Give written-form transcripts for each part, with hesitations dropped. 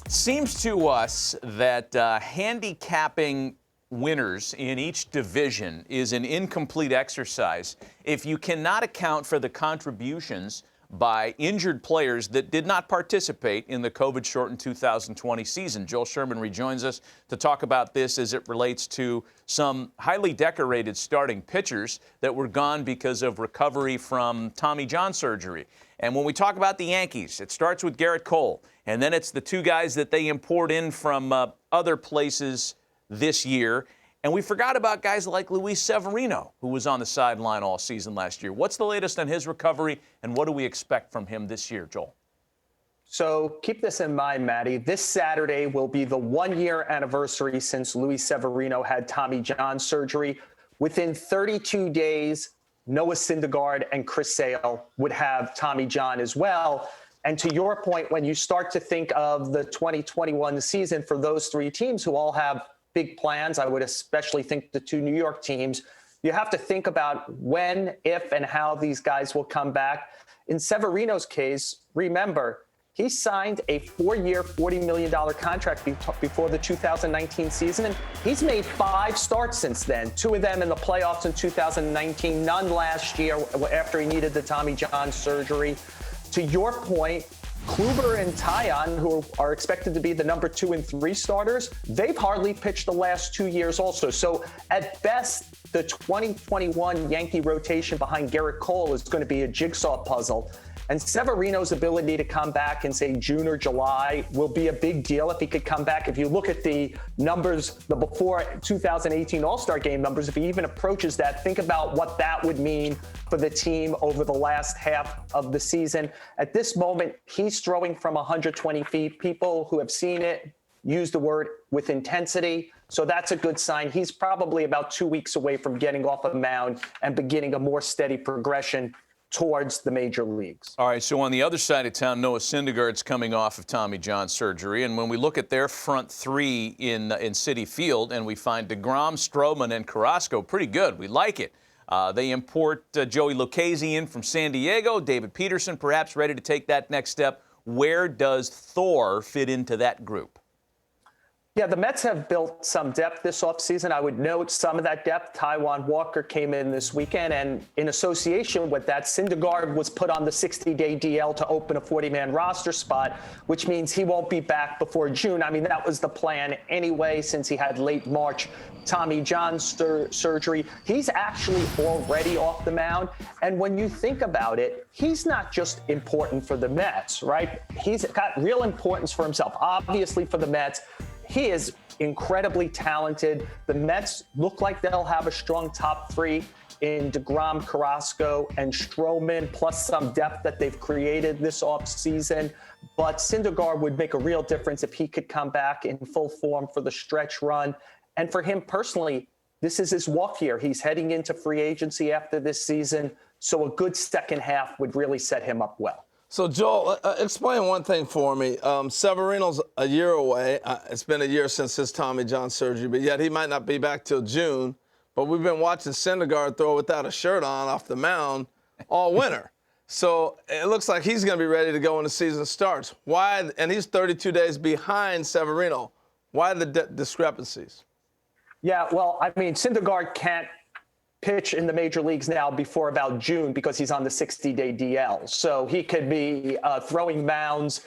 Seems to us that handicapping winners in each division is an incomplete exercise if you cannot account for the contributions by injured players that did not participate in the COVID-shortened 2020 season. Joel Sherman rejoins us to talk about this as it relates to some highly decorated starting pitchers that were gone because of recovery from Tommy John surgery. And when we talk about the Yankees, it starts with Garrett Cole, and then it's the two guys that they import in from other places this year. And we forgot about guys like Luis Severino, who was on the sideline all season last year. What's the latest on his recovery, and what do we expect from him this year, Joel? So keep this in mind, Matty. This Saturday will be the one-year anniversary since Luis Severino had Tommy John surgery. Within 32 days, Noah Syndergaard and Chris Sale would have Tommy John as well. And to your point, when you start to think of the 2021 season for those three teams who all have big plans, I would especially think the two New York teams, you have to think about when, if, and how these guys will come back. In Severino's case, remember, he signed a 4-year, $40 million contract before the 2019 season. He's made 5 starts since then, 2 of them in the playoffs in 2019, none last year after he needed the Tommy John surgery. To your point, Kluber and Taiwan, who are expected to be the number 2 and 3 starters, they've hardly pitched the last 2 years also. So at best, the 2021 Yankee rotation behind Garrett Cole is going to be a jigsaw puzzle. And Severino's ability to come back in, say, June or July will be a big deal if he could come back. If you look at the numbers, the before 2018 All-Star Game numbers, if he even approaches that, think about what that would mean for the team over the last half of the season. At this moment, he's throwing from 120 feet. People who have seen it use the word with intensity. So that's a good sign. He's probably about 2 weeks away from getting off a mound and beginning a more steady progression towards the major leagues. All right, so on the other side of town, Noah Syndergaard's coming off of Tommy John surgery, and when we look at their front three in Citi Field, and we find DeGrom, Stroman, and Carrasco pretty good. We like it. They import Joey Lucchesi in from San Diego, David Peterson perhaps ready to take that next step. Where does Thor fit into that group? Yeah, the Mets have built some depth this offseason. I would note some of that depth. Taiwan Walker came in this weekend, and in association with that, Syndergaard was put on the 60-day DL to open a 40-man roster spot, which means he won't be back before June. I mean, that was the plan anyway, since he had late March Tommy John surgery. He's actually already off the mound. And when you think about it, he's not just important for the Mets, right? He's got real importance for himself, obviously for the Mets. He is incredibly talented. The Mets look like they'll have a strong top 3 in DeGrom, Carrasco, and Stroman, plus some depth that they've created this offseason. But Syndergaard would make a real difference if he could come back in full form for the stretch run. And for him personally, this is his walk year. He's heading into free agency after this season, so a good second half would really set him up well. So, Joel, explain one thing for me. Severino's a year away. It's been a year since his Tommy John surgery, but yet he might not be back till June. But we've been watching Syndergaard throw without a shirt on off the mound all winter. So it looks like he's going to be ready to go when the season starts. Why? And he's 32 days behind Severino. Why the discrepancies? Yeah, well, I mean, Syndergaard can't pitch in the major leagues now before about June because he's on the 60-day DL. So he could be throwing mounds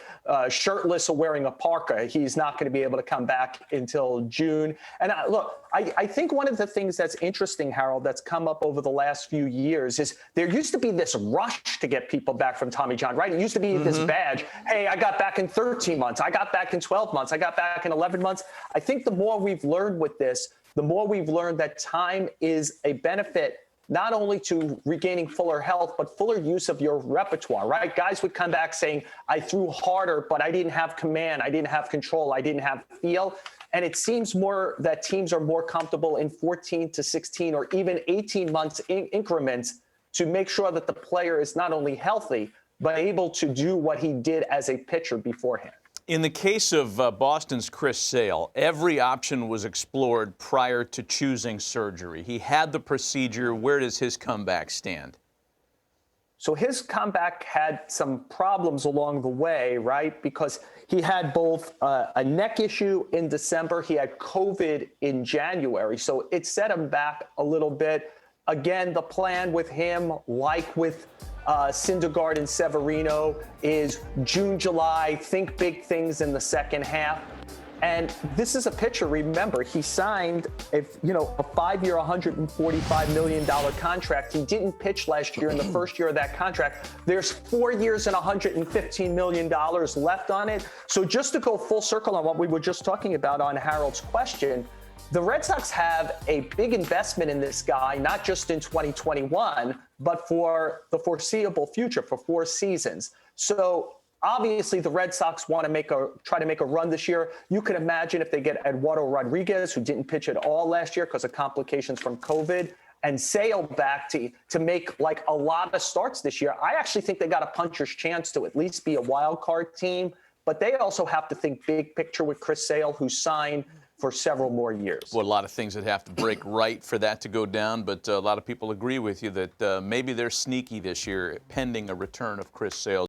shirtless or wearing a parka. He's not going to be able to come back until June. And look, I think one of the things that's interesting, Harold, that's come up over the last few years is there used to be this rush to get people back from Tommy John, right? It used to be this badge. Hey, I got back in 13 months. I got back in 12 months. I got back in 11 months. I think the more we've learned with this, the more we've learned that time is a benefit not only to regaining fuller health, but fuller use of your repertoire, right? Guys would come back saying, I threw harder, but I didn't have command. I didn't have control. I didn't have feel. And it seems more that teams are more comfortable in 14 to 16 or even 18 months increments to make sure that the player is not only healthy, but able to do what he did as a pitcher beforehand. In the case of Boston's Chris Sale, every option was explored prior to choosing surgery. He had the procedure. Where does his comeback stand? So his comeback had some problems along the way, right? Because he had both a neck issue in December, he had COVID in January. So it set him back a little bit. Again, the plan with him, like with Syndergaard and Severino, is June, July, think big things in the second half. And this is a pitcher, remember, he signed a 5-year, $145 million contract. He didn't pitch last year in the first year of that contract. There's 4 years and $115 million left on it. So just to go full circle on what we were just talking about on Harold's question, the Red Sox have a big investment in this guy, not just in 2021, but for the foreseeable future, for 4 seasons. So obviously, the Red Sox want to try to make a run this year. You can imagine if they get Eduardo Rodriguez, who didn't pitch at all last year because of complications from COVID, and Sale back to make like a lot of starts this year. I actually think they got a puncher's chance to at least be a wild card team, but they also have to think big picture with Chris Sale, who signed for several more years. Well, a lot of things that have to break right for that to go down, but a lot of people agree with you that maybe they're sneaky this year, pending a return of Chris Sale.